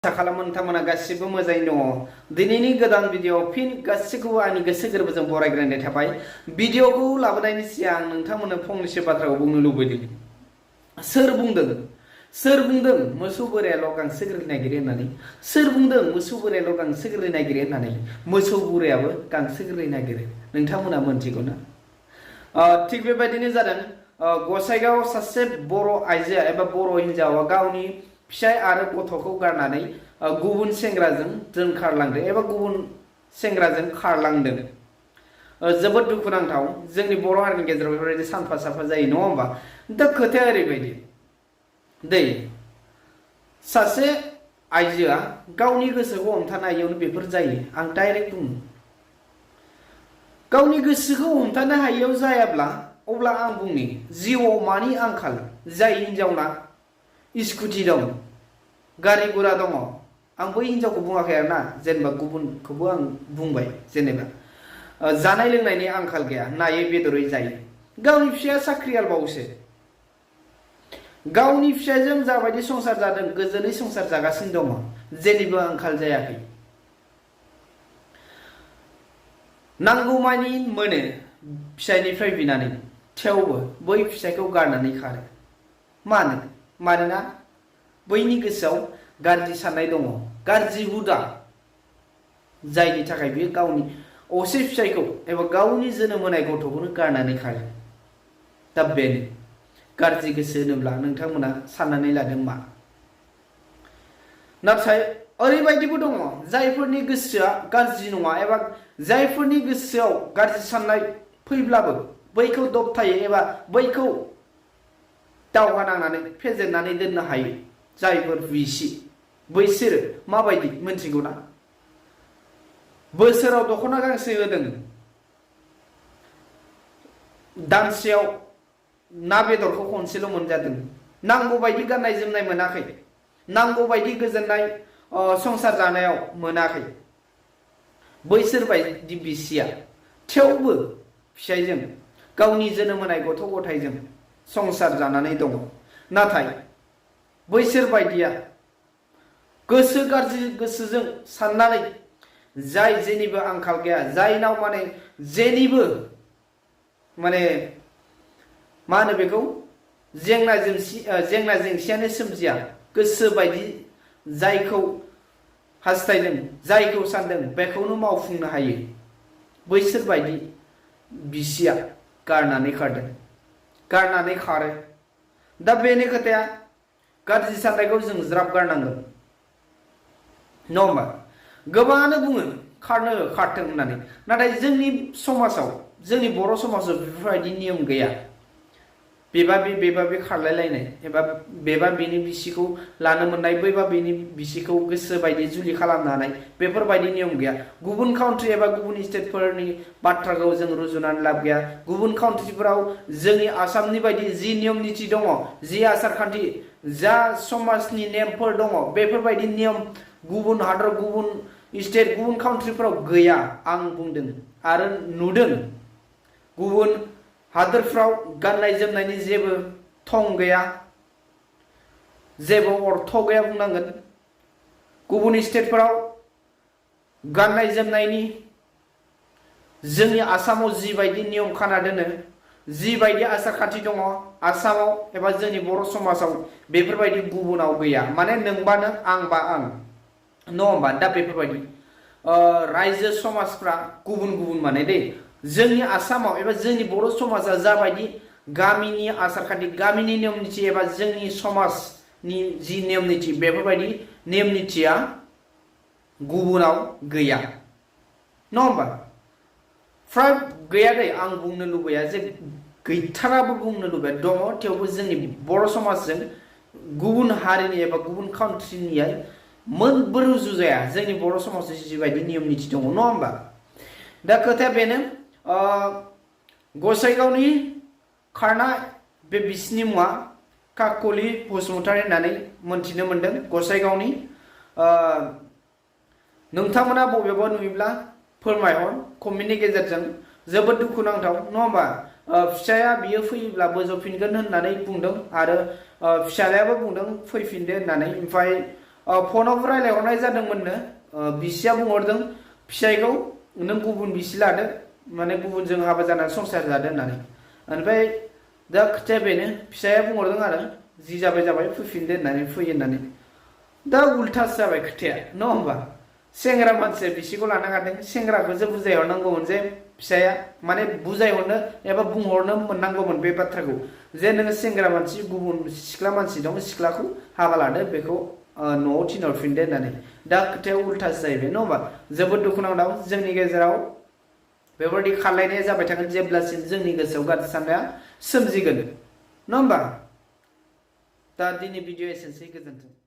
आसा खालामो नोंथांमोना गासिबो मोजाङैनो दङ। दिनैनि गोदान भिडिअ फिन गासिखौबो आंनि गोसो गोरबोजों बरायग्रोनाय थाबाय। भिडिअखौ लाबोनायनि सिगां आं नोंथांमोननो फंनैसो बाथ्राखौ बुंनो लुबैदों। सोर बुंदों मोसौ बोरायाल' गांसो गोरलै नागिरो होननानै? सोर बुंदों मोसौ बोरायाल' गांसो गोरलै नागिरो होननानै? मोसौ बोरायाबो गांसो गोरलै नागिरो, नोंथांमोना मोनथिगौ ना? थिग बेबायदिनो जादों। गसाइगाव सासे बर' आइजोआ एबा बर' हिन्जावा गावनि फिसाय आरो गथ'खौ गारनानै गुबुन सेंग्राजों दोनखारलांदों एबा गुबुन सेंग्राजों खारलांदों। जोबोद दुखुनांथाव। जोंनि बर' हारिनि गेजेराव बेफोरबायदि सानफा साफा जायो, नङा होमबा? दा खोथाया ओरैबायदि दै सासे आइजोआ गावनि गोसोखौ हमथानो हायियावनो बेफोर जायो। आं डाइरेक्ट बुङो, गावनि गोसोखौ हमथानो हायियाव जायाब्ला अब्ला आं बुंनि जिउआव मानि आंखाल? जाय हिन्जावना स्कुटि दं, गारि गुरा दङ, आं बै हिन्जावखौ बुङाखै आरोना, जेनेबा गुबुनखौबो आं बुंबाय। जेनेबा जानाय लोंनायनि आंखाल गैया, नायै बेदरै जायो। गावनि फिसाया साख्रियालबावसो, गावनि फिसाजों जाबायदि संसार जादों गोजोनै संसार जागासिनो दङ, जेनिबो आंखाल जायाखै। नांगौमानि मोनो फिसायनिफ्राय बिनानै, थेवबो बै फिसायखौ गारनानै खारो। मानोना बैनि गोसोआव गाज्रि साननाय दङ, गाज्रि हुदा, जायनि थाखाय बियो गावनि असे फिसायखौ एबा गावनि जोनोम होनाय गथ'खौनो गारनानै खारो। दा बेनो गाज्रि गोसो होनोब्ला नोंथांमोना साननानै लादों मा? नाथाय ओरैबायदिबो दङ जायफोरनि गोसोआ गाज्रि नङा एबा जायफोरनि गोसोआव गाज्रि साननाय फैब्लाबो बैखौ दबथायो एबा बैखौ दावहा नांनानै फेजेननानै दोननो हायो। जायफोर बिसि, बैसोरो माबायदि मोनथिगौ ना? बोसोराव दख'ना गांसे होदों, दानसेयाव ना बेदरखौ खनसेल' मोनजादों, नांगौ बायदि गाननाय जोमनाय मोनाखै, नांगौ बायदि गोजोननाय संसार जानायाव मोनाखै। बैसोर बायदि बिसिया थेवबो फिसायजों, गावनि जोनोम होनाय गथ' गथायजों संसार जानानै दङ। नाथाय बैसोर बायदिया गोसो गाज्रि गोसोजों साननानै, जाय जेनिबो आंखाल गैया, जायनाव जेनिबो मा होनो बेखौ जेंना जेंसियानो सोमजिया, गोसो बायदि जायखौ हास्थायदों, जायखौ सानदों बेखौनो मावफुंनो हायो। बैसोर बायदि बिसिया गारनानै खारदों, गारनानै खारो। दा बेनो खोथाया, गाज्रि साननायखौ जों ज्राब गारनांगोन, नङा होमबा? गोबाङानो बुङो खारथों होननानै, नाथाय जोंनि समाजाव, जोंनि बर' समाजाव बेफोरबायदि नियम गैया। बेबा बे खारलायलायनाय एबा बेबा बेनि बिसिखौ लानो मोननाय, बैबा बेनि बिसिखौ गोसो बायदि जुलि खालामनो हानाय, बेफोरबायदि नियम गैया। गुबुन काउन्ट्रि एबा गुबुन स्टेटफोरनि बाथ्राखौ जों रुजुनानै लाब गैया। गुबुन काउन्ट्रिफोराव जोंनि आसामनि बायदि जि नियम निथि दङ, जि आसार खान्थि, जा समाजनि नेमफोर दङ, बेफोरबायदि नियम गुबुन हादर, गुबुन स्टेट, गुबुन काउन्ट्रिफोराव गैया। आं बुंदों आरो नुदों। गुबुन हादोरफ्राव गाननाय जोमनायनि जेबो थं गैया, जेबो अर्थ गैया बुंनांगोन। गुबुन स्टेटफोराव गाननाय जोमनायनि जोंनि आसामाव जिबायदि नियम खाना दोनो, जिबायदि आसार खान्थि दङ आसामाव एबा जोंनि बर' समाजाव, बेफोरबायदि गुबुनाव गैया। माने नोंबा नों, आंबा आं, नङा होमबा? दा बेफोरबायदि रायजो समाजफ्रा गुबुन गुबुन माने दै, जोंनि आसामाव एबा जोंनि बर' समाजा जाबायदि गामिनि आसार खान्थि, गामिनि नियम निथि एबा जोंनि समाजनि जि नियम निथि, बेफोरबायदि नियम निथिया गुबुनाव गैया, नङा होमबा? फ्राय गैया दै, आं बुंनो लुबैया जे गैथाराबो बुंनो लुबैया, दङ। थेवबो जोंनि बर' समाजजों गुबुन हारिनि एबा गुबुन काउन्ट्रिनिया मोनबो रुजुजाया, जोंनि बर' समाजाव जिबायदि नियम निथि दङ, नङा होमबा? दा खोथाया बेनो, गसाइगावनि खारनाय बे बिसिनि मुङा काकलि बसुमतारी होननानै मोनथिनो मोनदों। गसाइगावनि नोंथांमोना बबेबा नुयोब्ला फोरमायहर कमेन्टनि गेजेरजों। जोबोद दुखुनांथाव, नङा होमबा? फिसाया बियो फैयोब्ला बोजबफिनगोन होननानै बुंदों आरो फिसालायाबो बुंदों फैफिनदो होननानै। ओमफ्राय फनावबो रायलायहरनाय जादोंमोननो बिसिया बुंहरदों फिसायखौ नों गुबुन बिसि लादो माने गुबुनजों हाबा जानानै संसार जादो होननानै ओमफ्राय दा खोथाया बेनो फिसाया बुंहरदों आरो जि जाबाय जाबाय फैफिनदो होननानै फैयो होननानै दा उल्थासो जाबाय खोथाया नङा होमबा सेंग्रा मानसिया बिसिखौ लानो हादों सेंग्राखौसो बुजायहरनांगौमोन जे फिसाया माने बुजायहरनो एबा बुंहरनो मोननांगौमोन बे बाथ्राखौ जे नोङो सेंग्रा मानसि गुबुन सिख्ला मानसि दं सिख्लाखौ हाबा लादो बेखौ न'आव थिनहरफिनदो होननानै दा खोथाया उल्थासो जाहैबाय नङा होमबा जोबोद दुखुनांथाव जोंनि गेजेराव बेबायदि खारलायनाया जाबाय थागोन जेब्लासिम जोंनि गोसोआव गाज्रि साननाया सोमजिगोन नङा होमबा दा दिनै भिडिअ एसेनोसै गोजोन्थों।